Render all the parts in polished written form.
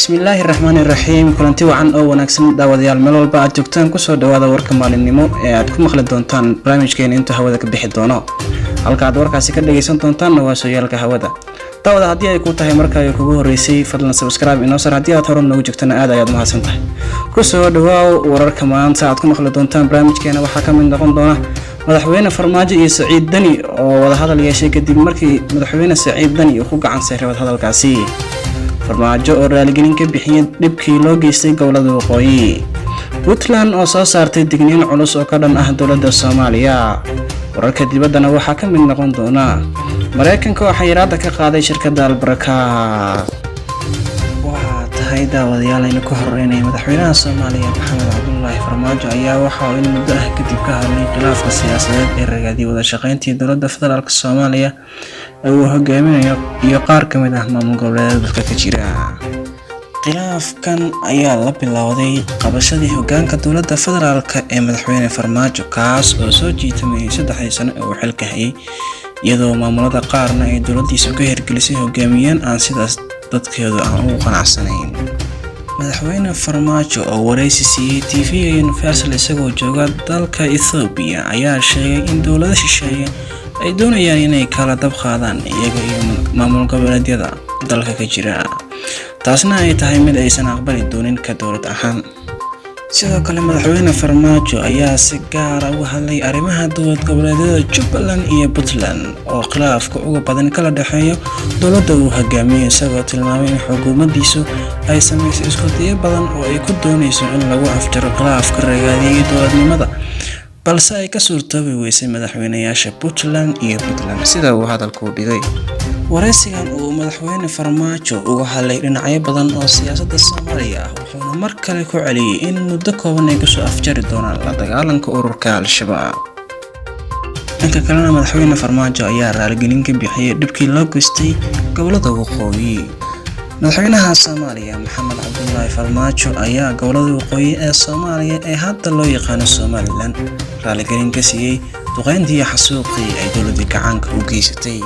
Bismillahirrahmanirrahiim. Kulanti wacan oo wanaagsan daawadayaal meel walba aad joogtaan ku soo dhawaada warka maalinimo ee aad ku maqli doontaan barnaamijkeena inta hawada ka bixi doono. Halka aad warkaasi ka dhageysan doontaan waa sooyaalka hawada. Daawada haddii ay ku tahay marka ay kugu horeysay fadlan subscribe inoo sar haddii aad hore noogu joogtana aad ayaad mahadsan tahay. Ku soo dhawaaw wararka maanta aad ku maqli doontaan barnaamijkeena waxaa ka mid noqon doona madaxweyne Farmaajo iyo Saciid Dani oo wada hadal yeeshay kadib markii madaxweyne Saciid Dani uu ku gacan saaray wada hadalkaasi. Farmaajo oo raaligelin ka bixiyay dhibkii loo geystay gobolada waqooyi. Puntland oo soo saartay digniin culus oo ka dhan ah dowladda Soomaaliya. Wararka dibaddana waxaa ka mid noqon doona Mareykanka oo xayiraad ka qaaday shirkadda Albaraka. Waa tahay daawadayaal aynu ku horeynay madaxweynaha Soomaaliya Maxamed Cabdullaahi Farmaajo ayaa waxa uu in muddo ah kadib ka hadlay khilaafka siyaasadeed ee ragaadiyay wada shaqayntii dowladda federaalka Soomaaliya uu hogaaminayo iyo qaar ka mid ah maamul goboleedyada dalka ka jira. Khilaafkan ayaa la bilowday qabashadii hoggaanka dowladda federaalka ee madaxweyne Farmaajo kaas oo soo jiitamay 3 sano oo xilka hayay iyadoo maamulada qaarna ay dowladdiisu ka hirgelisay hogaamiyeen aan sidaas dadkeedu aan u qanacsanayn. Madaxweyne Farmaajo oo wareysi siiyay TV Universal isagoo jooga dalka Ethiopia ayaa sheegay in dowladda shisheeye ay doonayaan inay kala dab qaadaan iyaga iyo maamul goboleedyada dalka ka jira. Taasna ay tahay mid aysan aqbali doonin ka dowlad ahaan. Sidoo kale madaxweyne Farmaajo ayaa si gaar ah uga hadlay arrimaha dowlad goboleedyada Jubbaland iyo Puntland oo khilaafka uga badan kala dhaxeeyo dowladda uu hogaamiyo isagoo tilmaamay in xukuumaddiisu ay sameysay isku dayo badan oo ay ku doonayso in lagu afjaro khilaafka ragaadiyay dowladnimada balse ay ka suurtoobi weysay madaxweynayaasha Puntland iyo Puntland sida uu hadalku dhigay. Wareysigan uu madaxweyne Farmaajo uga hadlay dhinacyo badan oo siyaasadda Soomaaliya ah wuxuuna mar kale ku celiyay in muddo kooban ay kusoo afjari doonaan la dagaalanka ururka Al-Shabaab. Dhanka kalena madaxweyne Farmaajo ayaa raaligelin ka bixiyay dhibkii loo geystay gobolada waqooyi. madaxweynaha Soomaaliya Maxamed Cabdullaahi Farmaajo ayaa gobolada waqooyi ee Soomaaliya ee hadda loo yaqaan Somaliland raaligelin ka siiyay duqeyntii xasuuqii ay dowladda gacanka u geysatay.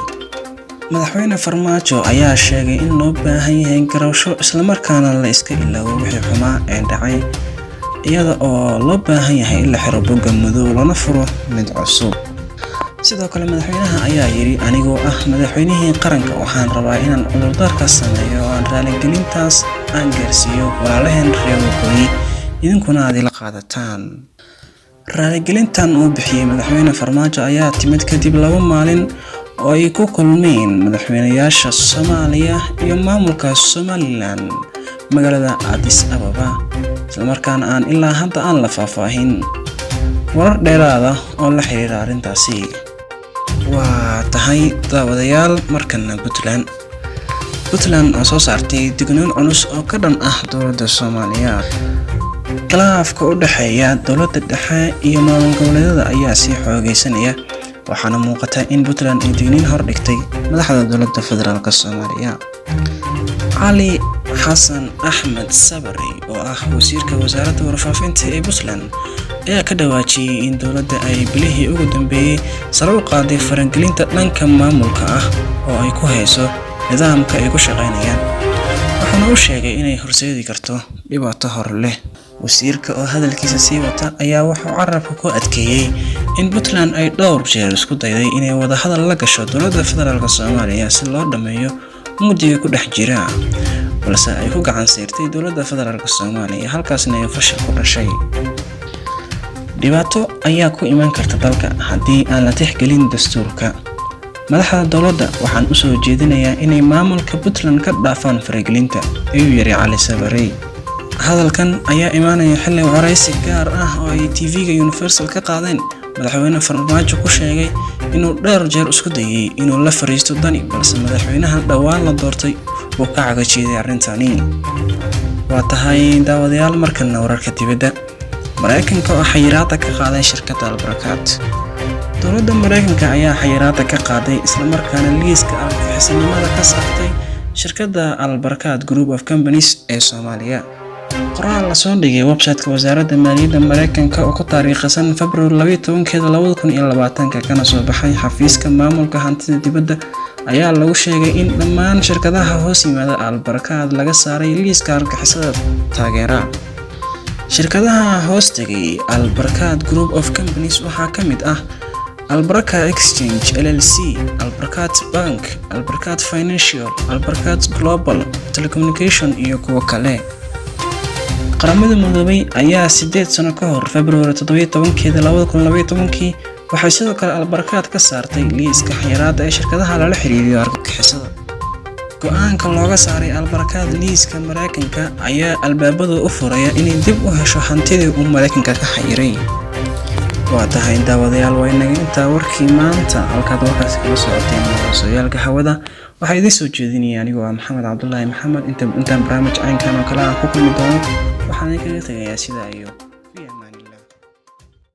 madaxweyne Farmaajo ayaa sheegay in loo baahan yahay garowsho isla markaana la iska ilaawo wixii xumaa ee dhacay iyada oo loo baahan yahay in la xiro bogga madow lana furo mid cusub. sidoo kale madaxweynaha ayaa yiri anigoo ah madaxweynihii qaranka waxaan rabaa inaan cudurdaarka sameeyo oo aan raaligelintaas aan gaarsiiyo walaalaheen reer waqooyi idinkuna aad ila qaadataan. raaligelintan uu bixiyay madaxweyne Farmaajo ayaa timid kadib 2 maalin oo ay ku kulmeen madaxweynayaasha Soomaaliya iyo maamulka Somaliland magaalada Addis Ababa isla markaana aan ilaa hadda aan la faahfaahin warar dheeraad ah oo la xiriira arrintaasi. waa tahay daawadayaal markana Puntland oo soo saartay digniin culus oo ka dhan ah dowladda Soomaaliya. khilaafka u dhaxeeya dowladda dhexe iyo maamul goboleedyada ayaa sii xoogeysanaya waxaana muuqata in Puntland ay digniin hor dhigtay madaxda dowladda federaalka Soomaaliya. Cali Xasan Axmed Sabari oo ah wasiirka wasaaradda warfaafinta ee Puntland ayaa ka dhawaajiyay in dowladda ay bilihii ugu dambeeyay sare u qaaday farangelinta dhanka maamulka ah oo ay ku hayso nidaamka ay ku shaqeynayaan waxaana uu sheegay inay horseedi karto dhibaato hor leh. wasiirka oo hadalkiisa sii wata ayaa wuxuu carabka ku adkeeyay in Puntland ay dhowr jeer isku dayday inay wada hadal la gasho dowladda federaalka Soomaaliya si loo dhameeyo muddo ku dhex jira balse ay ku gacan saartay dowladda federaalka Soomaaliya halkaasna ay fashil ku dhashay. dhibaato ayaa ku iman karta dalka haddii aan la tixgelin dastuurka. madaxda dowladda waxaan u soo jeedinayaa inay maamulka Puntland ka dhaafaan faragelinta ayuu yiri Cali Sabari. hadalkan ayaa imaanaya xilli wareysi gaar ah oo ay TV-ga Universal ka qaadeen madaxweyne Farmaajo ku sheegay inuu dheer jeer isku dayay inuu la fariisto Dani balse madaxweynaha dhawaan la doortay uu ka cagajiiday arrintani. waa tahay daawadayaal markana wararka dibadda. Mareykanka oo xayiraad ka qaaday shirkadda Albaraka. dowladda Mareykanka ayaa xayiraad ka qaaday isla markaana liiska argagixisnimada ka saartay shirkadda Albaraka Group of Companies ee Soomaaliya. qoraal la soo dhigay website-ka wasaaradda maaliyadda Mareykanka oo ku taariikhsan February 12, 2020 kana soo baxay xafiiska maamulka hantida dibadda ayaa lagu sheegay in dhammaan shirkadaha hoos yimaada Albarkaad laga saaray liiska argagixisada taageera. Shirkadaha hoos tagay Albarkaad Group of Companies waxaa ka mid ah Albarka Exchange LLC, Albarkaad Bank, Albarkaad Financial, Albarkaad Global Telecommunication iyo kuwo kale. Qaramada Midoobay ayaa 8 sano ka hor February 17, 2012 waxay sidoo kale Albarkaad ka saartay liiska xayiraadda ee shirkadaha lala xiriiriyo argagixisada. Go'aanka looga saaray Albarkaad liiska Mareykanka ayaa albaabada u furaya inay dib u hesho hantidii uu Mareykanka ka xayiray. waa tahay daawadayaal waynaga intaa warkii maanta halkaad warkaasi kula socoteen sooyaalka hawada waxaa idin soo jeedinaya anigoo Maxamed Cabdullaahi Maxamed intaan barnaamij caynkan oo kale ah ku kulmi doono waxaan idinkaga tagayaa sidaa iyo